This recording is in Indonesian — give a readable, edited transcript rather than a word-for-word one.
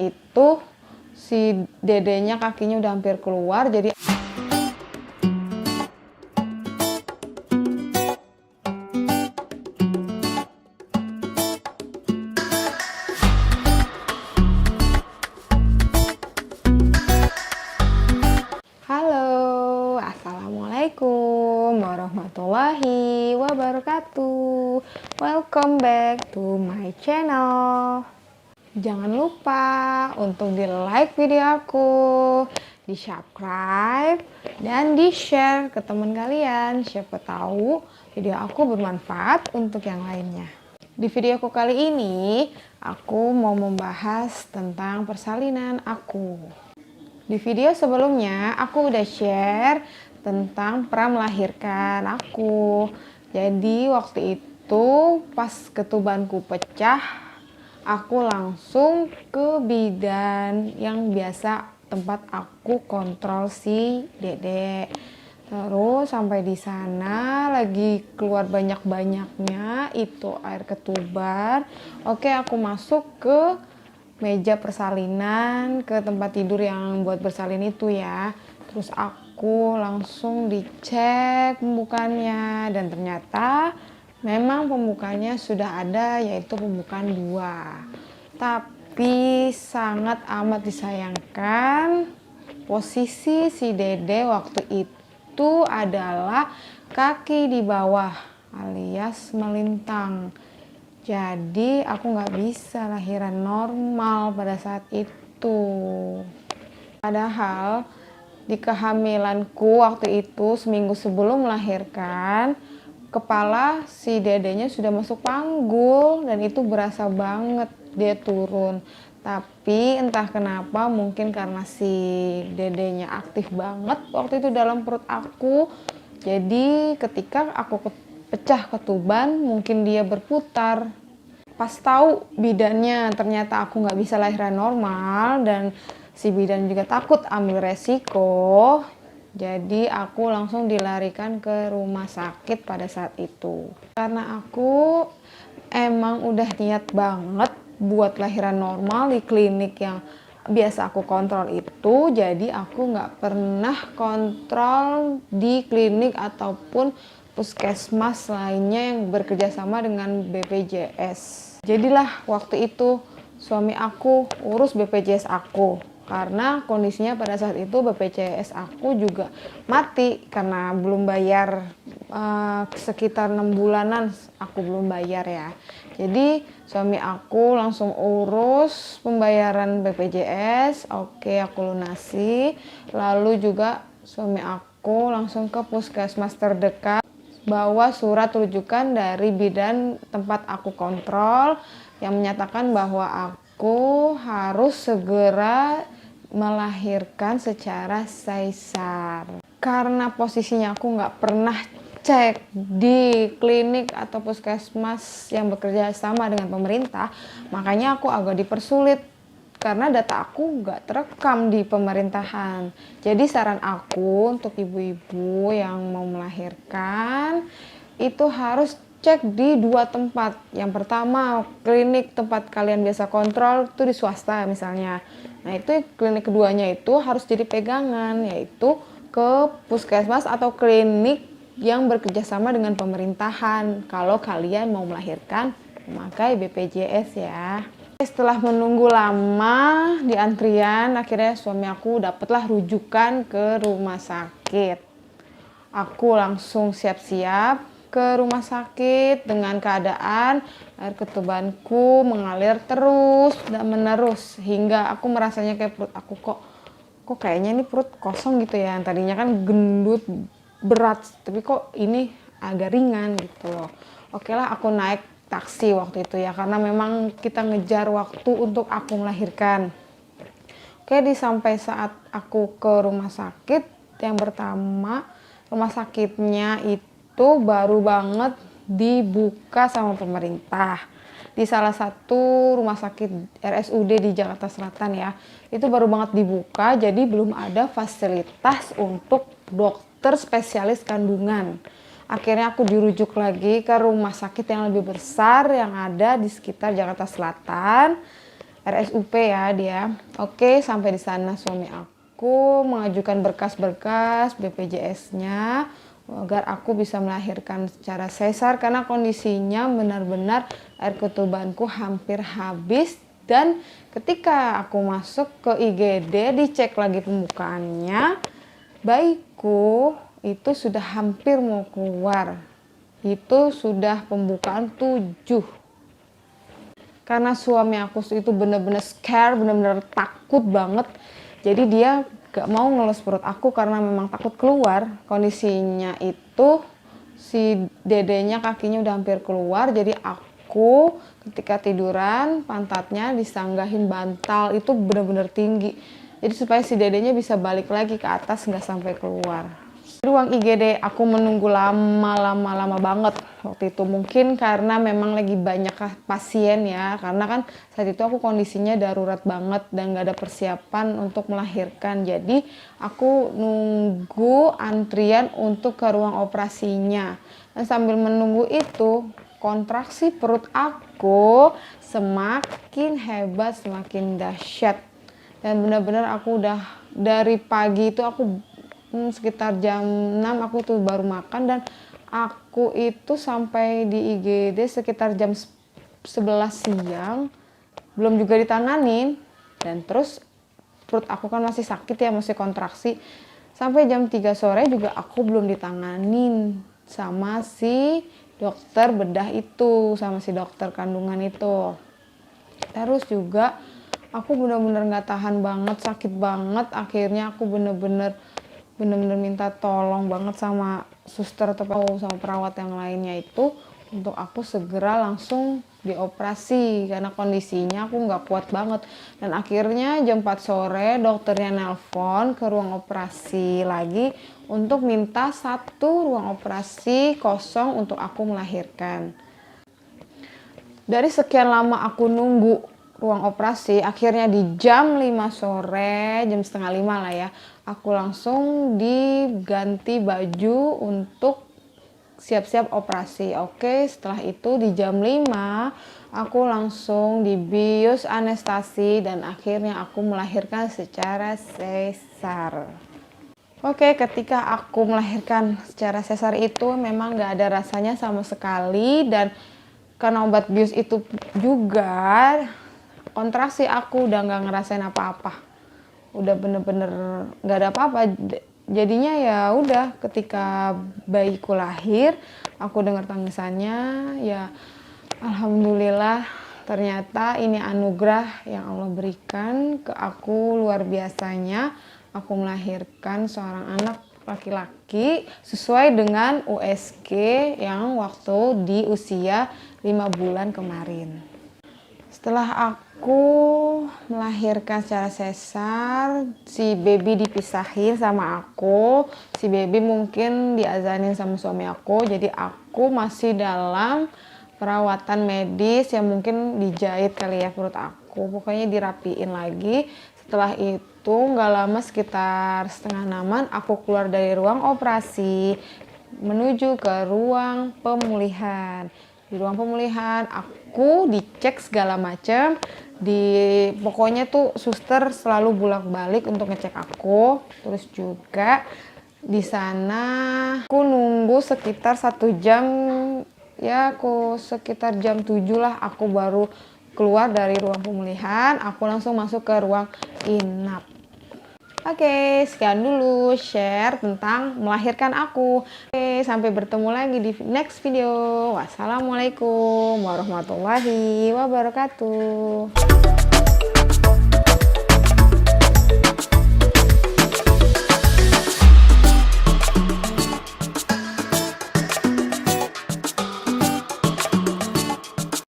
itu si dedenya kakinya udah hampir keluar, jadi halo, assalamualaikum warahmatullahi wabarakatuh. Welcome back to my channel. Jangan lupa untuk di like video aku, di subscribe, dan di share ke teman kalian. Siapa tahu video aku bermanfaat untuk yang lainnya. Di video aku kali ini, aku mau membahas tentang persalinan aku. Di video sebelumnya, aku udah share tentang pra melahirkan aku. Jadi waktu itu pas ketubanku pecah, aku langsung ke bidan yang biasa tempat aku kontrol si dedek. Terus sampai di sana lagi keluar banyak-banyaknya itu air ketuban. Oke, aku masuk ke meja persalinan, ke tempat tidur yang buat bersalin itu ya. Terus aku langsung dicek pembukaannya dan ternyata memang pembukanya sudah ada, yaitu pembukaan 2. Tapi sangat amat disayangkan, posisi si dede waktu itu adalah kaki di bawah alias melintang. Jadi aku nggak bisa lahiran normal pada saat itu. Padahal di kehamilanku waktu itu seminggu sebelum melahirkan, kepala si dedenya sudah masuk panggul dan itu berasa banget dia turun. Tapi entah kenapa, mungkin karena si dedenya aktif banget waktu itu dalam perut aku. Jadi ketika aku pecah ketuban, mungkin dia berputar. Pas tahu bidannya ternyata aku nggak bisa lahiran normal dan si bidan juga takut ambil resiko. Jadi aku langsung dilarikan ke rumah sakit pada saat itu. Karena aku emang udah niat banget buat lahiran normal di klinik yang biasa aku kontrol itu. Jadi aku nggak pernah kontrol di klinik ataupun puskesmas lainnya yang bekerja sama dengan BPJS. Jadilah waktu itu suami aku urus BPJS aku. Karena kondisinya pada saat itu BPJS aku juga mati karena belum bayar, sekitar 6 bulanan aku belum bayar ya. Jadi suami aku langsung urus pembayaran BPJS. Oke, aku lunasi. Lalu juga suami aku langsung ke puskesmas terdekat, bawa surat rujukan dari bidan tempat aku kontrol yang menyatakan bahwa aku harus segera melahirkan secara sesar. Karena posisinya aku nggak pernah cek di klinik atau puskesmas yang bekerja sama dengan pemerintah, makanya aku agak dipersulit karena data aku nggak terekam di pemerintahan. Jadi saran aku untuk ibu-ibu yang mau melahirkan itu harus cek di 2 tempat. Yang pertama, klinik tempat kalian biasa kontrol itu di swasta misalnya. Nah itu klinik keduanya itu harus jadi pegangan, yaitu ke puskesmas atau klinik yang bekerja sama dengan pemerintahan. Kalau kalian mau melahirkan, memakai BPJS ya. Setelah menunggu lama di antrian, akhirnya suami aku dapatlah rujukan ke rumah sakit. Aku langsung siap-siap ke rumah sakit dengan keadaan air ketubanku mengalir terus dan menerus hingga aku merasanya kayak perut aku kok kayaknya ini perut kosong gitu ya. Tadinya kan gendut berat, tapi kok ini agak ringan gitu loh. Oke lah, aku naik taksi waktu itu ya, karena memang kita ngejar waktu untuk aku melahirkan. Oke, sampai saat aku ke rumah sakit, yang pertama rumah sakitnya itu baru banget dibuka sama pemerintah. Di salah satu rumah sakit RSUD di Jakarta Selatan ya, itu baru banget dibuka, jadi belum ada fasilitas untuk dokter spesialis kandungan. Akhirnya aku dirujuk lagi ke rumah sakit yang lebih besar yang ada di sekitar Jakarta Selatan. RSUP ya dia. Oke, sampai di sana suami aku mengajukan berkas-berkas BPJS-nya agar aku bisa melahirkan secara sesar karena kondisinya benar-benar air ketubanku hampir habis. Dan ketika aku masuk ke IGD dicek lagi pembukaannya, bayiku itu sudah hampir mau keluar. Itu sudah pembukaan 7. Karena suami aku itu benar-benar scare, benar-benar takut banget. Jadi dia gak mau ngelus perut aku karena memang takut keluar. Kondisinya itu si dedenya kakinya udah hampir keluar. Jadi aku ketika tiduran pantatnya disanggahin bantal itu benar-benar tinggi. Jadi supaya si dedenya bisa balik lagi ke atas nggak sampai keluar. Di ruang IGD aku menunggu lama banget waktu itu. Mungkin karena memang lagi banyak pasien ya. Karena kan saat itu aku kondisinya darurat banget dan nggak ada persiapan untuk melahirkan. Jadi aku nunggu antrian untuk ke ruang operasinya. Dan sambil menunggu itu, kontraksi perut aku semakin hebat, semakin dahsyat. Dan benar-benar aku udah dari pagi itu aku sekitar jam 6 aku tuh baru makan dan aku itu sampai di IGD sekitar jam 11 siang belum juga ditanganin. Dan terus perut aku kan masih sakit ya, masih kontraksi. Sampai jam 3 sore juga aku belum ditanganin sama si dokter bedah itu, sama si dokter kandungan itu. Terus juga aku bener-bener gak tahan banget, sakit banget. Akhirnya aku bener-bener minta tolong banget sama suster atau sama perawat yang lainnya itu untuk aku segera langsung dioperasi karena kondisinya aku nggak kuat banget. Dan akhirnya jam 4 sore dokternya nelpon ke ruang operasi lagi untuk minta 1 ruang operasi kosong untuk aku melahirkan. Dari sekian lama aku nunggu ruang operasi, akhirnya di jam 5 sore, jam setengah 5 lah ya, aku langsung diganti baju untuk siap-siap operasi. Oke, setelah itu di jam 5 aku langsung dibius anestesi dan akhirnya aku melahirkan secara sesar. Oke, ketika aku melahirkan secara sesar itu memang gak ada rasanya sama sekali. Dan karena obat bius itu juga, kontraksi aku udah gak ngerasain apa-apa. Udah bener-bener gak ada apa-apa. Jadinya ya udah, ketika bayiku lahir, aku dengar tangisannya, ya alhamdulillah ternyata ini anugerah yang Allah berikan ke aku luar biasanya. Aku melahirkan seorang anak laki-laki sesuai dengan USG yang waktu di usia 5 bulan kemarin. Setelah aku melahirkan secara sesar, si baby dipisahin sama aku. Si baby mungkin diazanin sama suami aku, jadi aku masih dalam perawatan medis yang mungkin dijahit kali ya perut aku. Pokoknya dirapiin lagi. Setelah itu nggak lama, sekitar setengah 6-an, aku keluar dari ruang operasi menuju ke ruang pemulihan. Di ruang pemulihan aku dicek segala macam. Pokoknya tuh suster selalu bolak-balik untuk ngecek aku. Terus juga di sana aku nunggu sekitar 1 jam. Ya aku sekitar jam 7 lah aku baru keluar dari ruang pemulihan. Aku langsung masuk ke ruang inap. Oke, sekian dulu share tentang melahirkan aku. Oke, sampai bertemu lagi di next video. Wassalamualaikum warahmatullahi wabarakatuh.